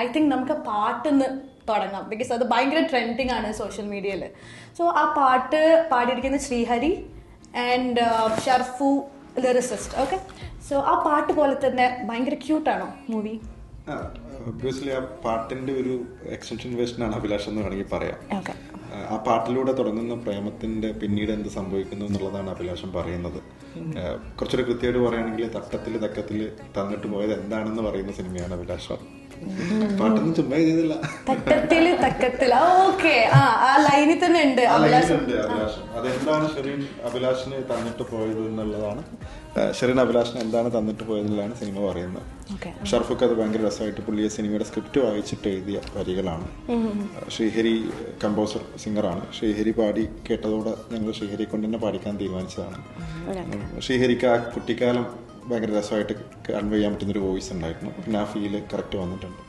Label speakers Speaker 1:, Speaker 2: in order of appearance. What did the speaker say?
Speaker 1: I think നമുക്ക് പാട്ടിന്ന് തുടങ്ങാം, because അത് ഭയങ്കര ട്രെൻഡിങ് ആണ് സോഷ്യൽ മീഡിയയിൽ. സോ ആ പാട്ട് പാടിയിരിക്കുന്നത് Sreehari and Sharfu lyricist. Okay, so ആ പാട്ട് പോലെ തന്നെ ഭയങ്കര ക്യൂട്ടാണോ മൂവി?
Speaker 2: ഒബ്വിയസ്ലി ആ പാട്ടിന്റെ ഒരു എക്സ്റ്റൻഷൻ വേർഷനാണ് അഭിലാഷ് എന്ന് വേണമെങ്കിൽ പറയാം.
Speaker 1: ഓക്കെ,
Speaker 2: ആ പാട്ടിലൂടെ തുടങ്ങുന്ന പ്രേമത്തിന്റെ പിന്നീട് എന്ത് സംഭവിക്കുന്നു എന്നുള്ളതാണ് അഭിലാഷം പറയുന്നത്. കുറച്ചൊരു കൃത്യമായിട്ട് പറയുകയാണെങ്കിൽ തട്ടത്തില് തക്കത്തില് തന്നിട്ട് പോയത് എന്താണെന്ന് പറയുന്ന സിനിമയാണ് അഭിലാഷം. പാട്ടൊന്നും ചുമ്മാ ചെയ്തില്ല.
Speaker 1: തട്ടത്തില് തക്കത്തില്, ഓക്കെ, ആ ലൈനിൽ തന്നെ ഉണ്ട്
Speaker 2: അഭിലാഷം. അതെന്താണ് ഷെറീൻ അഭിലാഷിന് തന്നിട്ട് പോയത് എന്നുള്ളതാണ്. ഷെറീൻ അഭിലാഷിന് എന്താണ് തന്നിട്ട് പോയതെന്നുള്ളതാണ് സിനിമ പറയുന്നത്. ഷർഫുക്ക് അത് ഭയങ്കര രസമായിട്ട് പുള്ളിയെ സിനിമയുടെ സ്ക്രിപ്റ്റ് വായിച്ചിട്ട് എഴുതിയ വരികളാണ്. ശ്രീഹരി കമ്പോസർ സിംഗറാണ്. ശ്രീഹരി പാടി കേട്ടതോടെ ഞങ്ങൾ ശ്രീഹരിയെ കൊണ്ട് തന്നെ പാടിക്കാൻ തീരുമാനിച്ചതാണ്. ശ്രീഹരിക്ക് ആ കുട്ടിക്കാലം ഭയങ്കര രസമായിട്ട് കൺവേ ചെയ്യാൻ പറ്റുന്നൊരു വോയിസ് ഉണ്ടായിരുന്നു. പിന്നെ ആ ഫീല് കറക്റ്റ് വന്നിട്ടുണ്ട്.